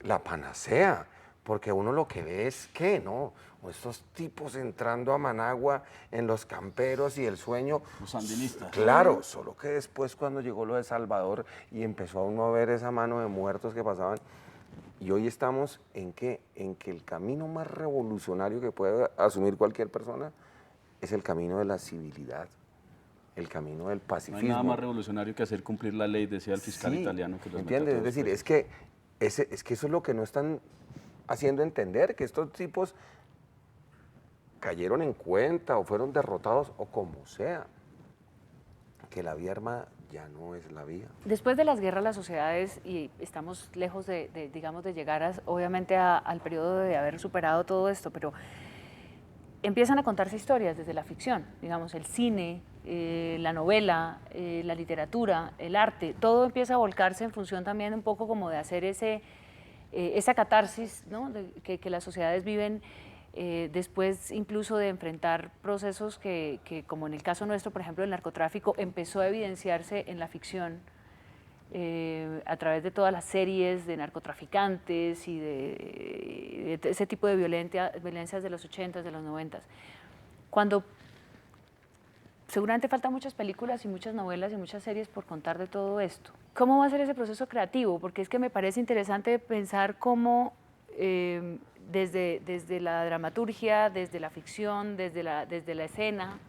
la panacea, porque uno lo que ve es que, ¿no? Estos tipos entrando a Managua en los camperos y el sueño. Los sandinistas. Claro, solo que después cuando llegó lo de Salvador y empezó a uno a ver esa mano de muertos que pasaban, y hoy estamos en que el camino más revolucionario que puede asumir cualquier persona es el camino de la civilidad, el camino del pacifismo. No hay nada más revolucionario que hacer cumplir la ley, decía el fiscal italiano. Que los ¿entiendes? Es decir, es que eso es lo que no están haciendo entender, que estos tipos cayeron en cuenta o fueron derrotados o como sea, que la vía armada ya no es la vía. Después de las guerras, las sociedades, y estamos lejos digamos, de llegar obviamente al periodo de haber superado todo esto, pero empiezan a contarse historias desde la ficción, digamos, el cine, la novela, la literatura, el arte, todo empieza a volcarse en función también un poco como de hacer esa catarsis, ¿no? que las sociedades viven después incluso de enfrentar procesos que, como en el caso nuestro, por ejemplo, el narcotráfico, empezó a evidenciarse en la ficción a través de todas las series de narcotraficantes y de ese tipo de violencias de los 80s, de los 90s. Cuando seguramente faltan muchas películas y muchas novelas y muchas series por contar de todo esto. ¿Cómo va a ser ese proceso creativo? Porque es que me parece interesante pensar cómo desde la dramaturgia, desde la ficción, desde la escena,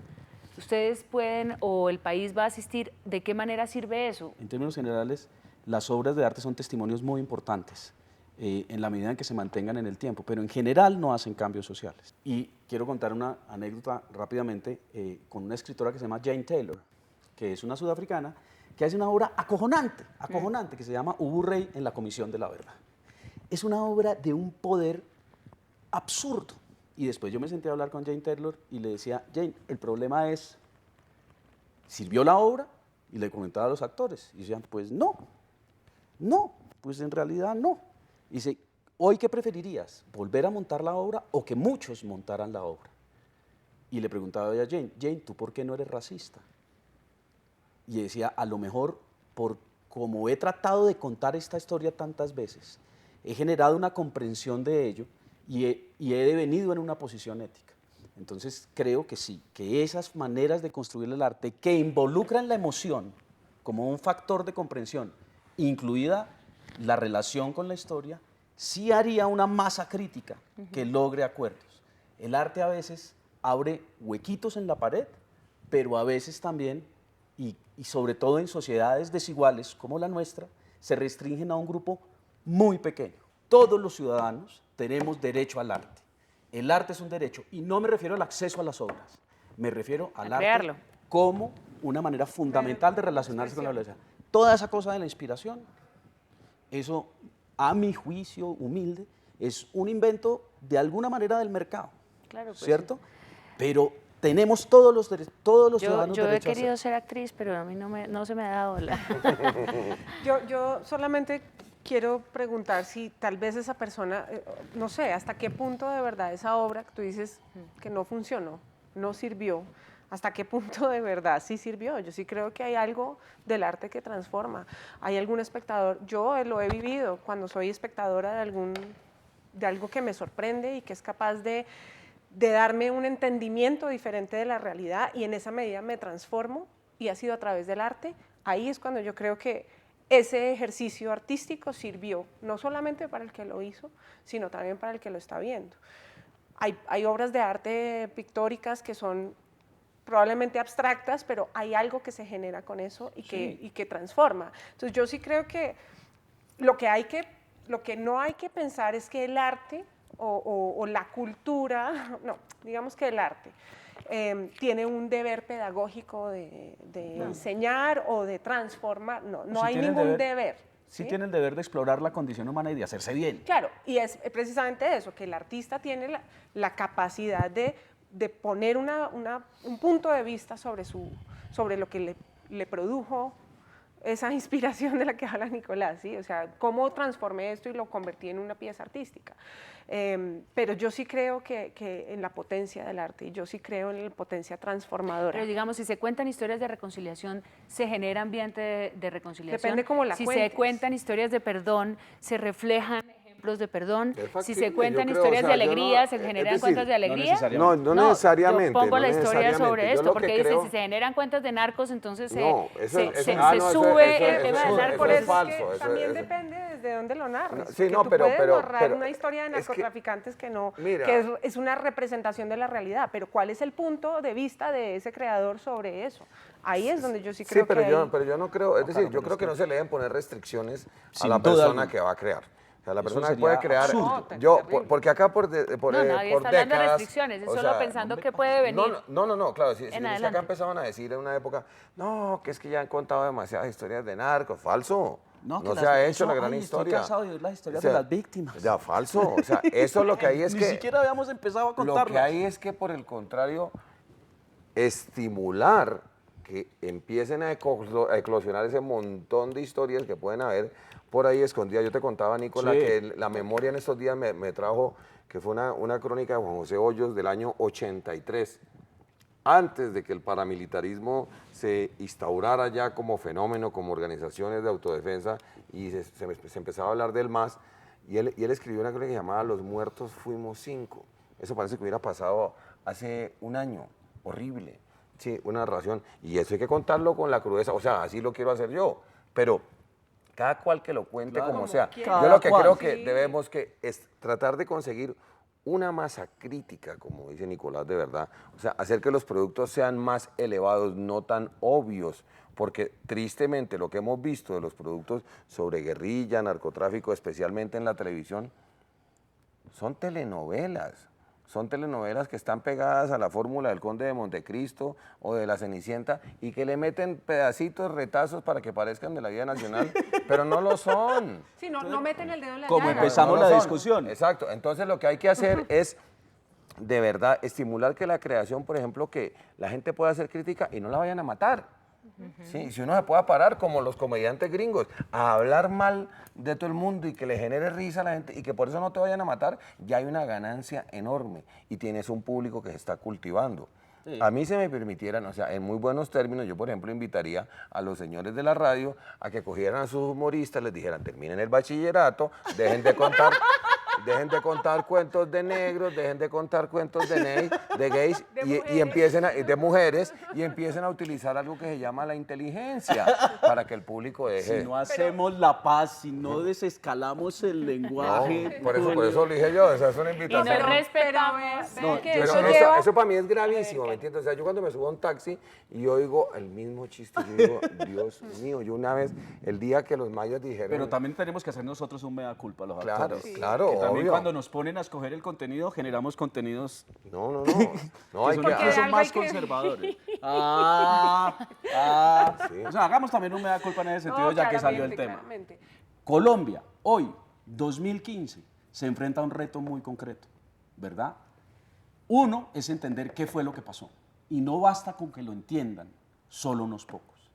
ustedes pueden o el país va a asistir, ¿de qué manera sirve eso? En términos generales, las obras de arte son testimonios muy importantes en la medida en que se mantengan en el tiempo, pero en general no hacen cambios sociales. Y quiero contar una anécdota rápidamente con una escritora que se llama Jane Taylor, que es una sudafricana, que hace una obra acojonante, que se llama Ubu Rey en la Comisión de la Verdad. Es una obra de un poder absurdo. Y después yo me senté a hablar con Jane Taylor y le decía, Jane, el problema es, ¿sirvió la obra? Y le comentaba a los actores. Y decían, pues no, pues en realidad no. Y dice, ¿hoy qué preferirías? ¿Volver a montar la obra o que muchos montaran la obra? Y le preguntaba a Jane, Jane, ¿tú por qué no eres racista? Y decía, a lo mejor, por como he tratado de contar esta historia tantas veces, he generado una comprensión de ello y he devenido en una posición ética. Entonces creo que sí, que esas maneras de construir el arte que involucran la emoción como un factor de comprensión, incluida la relación con la historia, sí haría una masa crítica que logre acuerdos. El arte a veces abre huequitos en la pared, pero a veces también, y sobre todo en sociedades desiguales como la nuestra, se restringen a un grupo muy pequeño. Todos los ciudadanos tenemos derecho al arte. El arte es un derecho, y no me refiero al acceso a las obras, me refiero al arte como una manera fundamental de relacionarse con la realidad. Toda esa cosa de la inspiración, eso, a mi juicio humilde, es un invento de alguna manera del mercado, claro, pues ¿cierto? Sí. Pero tenemos todos los ciudadanos yo derecho he querido ser actriz, pero a mí no se me ha dado la... yo solamente quiero preguntar si tal vez esa persona, no sé, hasta qué punto de verdad esa obra que tú dices que no funcionó, no sirvió, hasta qué punto de verdad sí sirvió. Yo sí creo que hay algo del arte que transforma. Hay algún espectador, yo lo he vivido cuando soy espectadora de algo que me sorprende y que es capaz de darme un entendimiento diferente de la realidad, y en esa medida me transformo, y ha sido a través del arte. Ahí es cuando yo creo que ese ejercicio artístico sirvió, no solamente para el que lo hizo, sino también para el que lo está viendo. Hay obras de arte pictóricas que son probablemente abstractas, pero hay algo que se genera con eso y que transforma. Entonces yo sí creo que lo que no hay que pensar es que el arte o la cultura, no, digamos que el arte tiene un deber pedagógico de enseñar o de transformar, no hay ningún deber. Sí tiene el deber de explorar la condición humana y de hacerse bien. Claro, y es precisamente eso, que el artista tiene la capacidad de poner un punto de vista sobre lo que le produjo esa inspiración de la que habla Nicolás, ¿sí? O sea, cómo transformé esto y lo convertí en una pieza artística. Pero yo sí creo que en la potencia del arte, y yo sí creo en la potencia transformadora. Pero digamos, si se cuentan historias de reconciliación, ¿se genera ambiente de reconciliación? Depende cómo la cuentes. Si se cuentan historias de perdón, ¿se reflejan ejemplos de perdón? Si se cuentan historias de alegría, ¿se generan cuentas de alegría? No necesariamente. Yo pongo la historia sobre esto, porque dice, si se generan cuentas de narcos, entonces se sube el tema de narcos. Es falso. También depende desde dónde lo narres. Sí, no, pero narrar una historia de narcotraficantes que es una representación de la realidad, pero ¿cuál es el punto de vista de ese creador sobre eso? Ahí es donde yo sí creo que pero yo no creo, es decir, yo creo que no se le deben poner restricciones a la persona que va a crear. O sea, la persona que puede crear, porque acá por nadie está hablando de restricciones, es solo pensando que puede venir. No, claro, si acá empezaban a decir en una época, no, que es que ya han contado demasiadas historias de narcos, falso. No se ha hecho la gran historia. Estoy cansado de oír las historias de las víctimas. Ya, falso. O sea, eso es lo que hay es que... Ni siquiera habíamos empezado a contarlo. Lo que hay es que, por el contrario, estimular que empiecen a eclosionar ese montón de historias que pueden haber, por ahí escondida. Yo te contaba, Nicolás, Sí. que la memoria en estos días me trajo, que fue una crónica de Juan José Hoyos del año 83, antes de que el paramilitarismo se instaurara ya como fenómeno, como organizaciones de autodefensa, y se empezaba a hablar del MAS, y él escribió una crónica llamada Los muertos fuimos 5. Eso parece que hubiera pasado hace un año, horrible, sí, una narración, y eso hay que contarlo con la crudeza, o sea, así lo quiero hacer yo, pero cada cual que lo cuente Claro, como sea. quiera. Yo lo que Cada creo cual. que Sí. debemos que es tratar de conseguir una masa crítica, como dice Nicolás, de verdad, o sea, hacer que los productos sean más elevados, no tan obvios, porque tristemente lo que hemos visto de los productos sobre guerrilla, narcotráfico, especialmente en la televisión, son telenovelas. Son telenovelas que están pegadas a la fórmula del Conde de Montecristo o de la Cenicienta y que le meten pedacitos, retazos para que parezcan de la vida nacional, pero no lo son. Sí, no meten el dedo en la Como llaga. empezamos lo la son. discusión. Exacto. Entonces lo que hay que hacer es, de verdad, estimular que la creación, por ejemplo, que la gente pueda hacer crítica y no la vayan a matar. Sí, si uno se pueda parar como los comediantes gringos a hablar mal de todo el mundo y que le genere risa a la gente y que por eso no te vayan a matar, ya hay una ganancia enorme y tienes un público que se está cultivando. A mí se me permitieran, o sea, en muy buenos términos, yo por ejemplo invitaría a los señores de la radio a que cogieran a sus humoristas, les dijeran, terminen el bachillerato, dejen de contar cuentos de negros, dejen de contar cuentos de gays y empiecen de mujeres y empiecen a utilizar algo que se llama la inteligencia para que el público deje. Si no hacemos la paz, si no desescalamos el No, lenguaje. por eso lo dije yo, esa es una Y invitación. no respetamos. Vean que Pero eso no, lleva- eso para mí es gravísimo, ¿me entiendes? O sea, yo cuando me subo a un taxi y yo oigo el mismo chiste, yo digo, Dios mío, yo una vez, el día que los mayas dijeron... Pero también tenemos que hacer nosotros un mea culpa, los Claro, actores. claro, Que también obvio. cuando nos ponen a escoger el contenido, generamos contenidos No, que hay son que... Porque incluso algo más hay que- conservadores. Sí. O sea, hagamos también un mea culpa en ese sentido, No, ya que salió el claramente, tema. claramente. Colombia, hoy, 2015, se enfrenta a un reto muy concreto, ¿verdad? Uno es entender qué fue lo que pasó. Y no basta con que lo entiendan, solo unos pocos.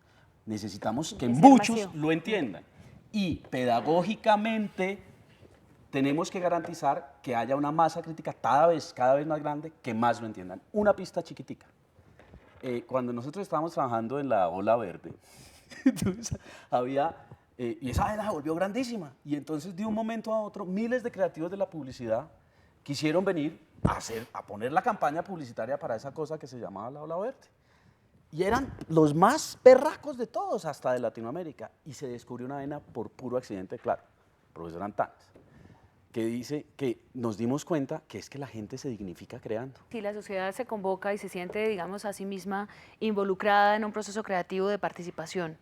Necesitamos que Es el muchos vacío. lo entiendan. Y pedagógicamente tenemos que garantizar que haya una masa crítica cada vez más grande que más lo entiendan. Una pista chiquitica. Cuando nosotros estábamos trabajando en la Ola Verde, entonces había, y esa vaina se volvió grandísima. Y entonces de un momento a otro, miles de creativos de la publicidad quisieron venir a poner la campaña publicitaria para esa cosa que se llamaba la Ola Verde. Y eran los más perracos de todos, hasta de Latinoamérica. Y se descubrió una vaina por puro accidente, claro, profesor Antanes, que dice que nos dimos cuenta que es que la gente se dignifica creando. Si la sociedad se convoca y se siente, digamos, a sí misma involucrada en un proceso creativo de participación,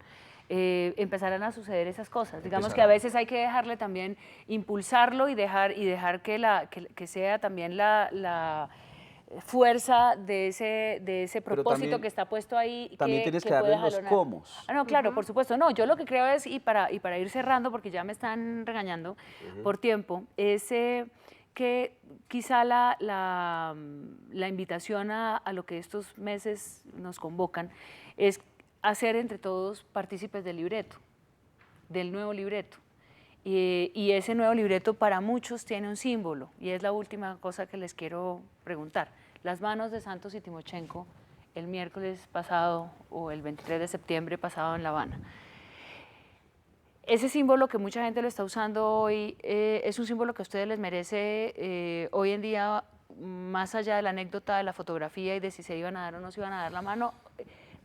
empezarán a suceder esas cosas. Digamos que a veces hay que dejarle también, impulsarlo y dejar que sea también la fuerza de ese propósito también- que está puesto ahí. también tienes que puede darle los jalonar. comos. Ah, no, claro, por supuesto. No, yo lo que creo es, y para ir cerrando, porque ya me están regañando por tiempo, es que quizá la invitación a lo que estos meses nos convocan es hacer entre todos partícipes del libreto, del nuevo libreto. Y ese nuevo libreto para muchos tiene un símbolo, y es la última cosa que les quiero preguntar. Las manos de Santos y Timochenko el miércoles pasado o el 23 de septiembre pasado en La Habana. Ese símbolo que mucha gente lo está usando hoy es un símbolo que a ustedes les merece hoy en día, más allá de la anécdota de la fotografía y de si se iban a dar o no se iban a dar la mano.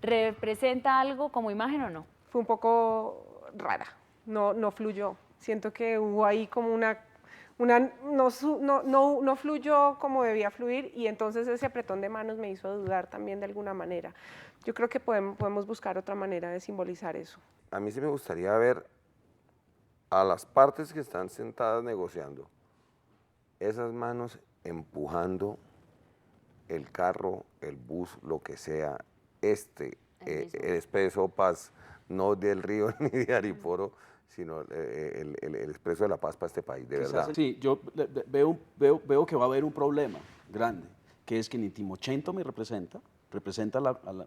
¿Representa algo como imagen o no? Fue un poco rara, no fluyó. Siento que hubo ahí como no fluyó como debía fluir, y entonces ese apretón de manos me hizo dudar también de alguna manera. Yo creo que podemos buscar otra manera de simbolizar eso. A mí sí me gustaría ver a las partes que están sentadas negociando, esas manos empujando el carro, el bus, lo que sea, el Expreso Paz, no del Río ni de Ariporo, sino el Expreso de la Paz para este país, de verdad. Sí, yo veo que va a haber un problema grande, que es que ni Timochenko me representa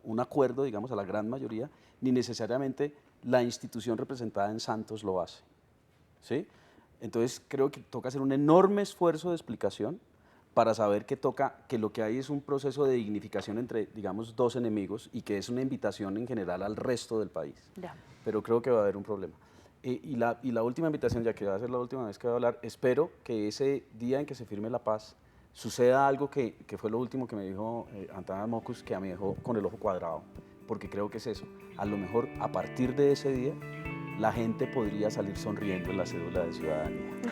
un acuerdo, digamos, a la gran mayoría, ni necesariamente la institución representada en Santos lo hace. ¿sí? Entonces creo que toca hacer un enorme esfuerzo de explicación para saber que lo que hay es un proceso de dignificación entre, digamos, dos enemigos y que es una invitación en general al resto del país. Ya. Pero creo que va a haber un problema. Y la última invitación, ya que va a ser la última vez que voy a hablar, espero que ese día en que se firme la paz suceda algo que fue lo último que me dijo Antanas Mockus, que me dejó con el ojo cuadrado, porque creo que es eso. A lo mejor a partir de ese día la gente podría salir sonriendo en la cédula de ciudadanía.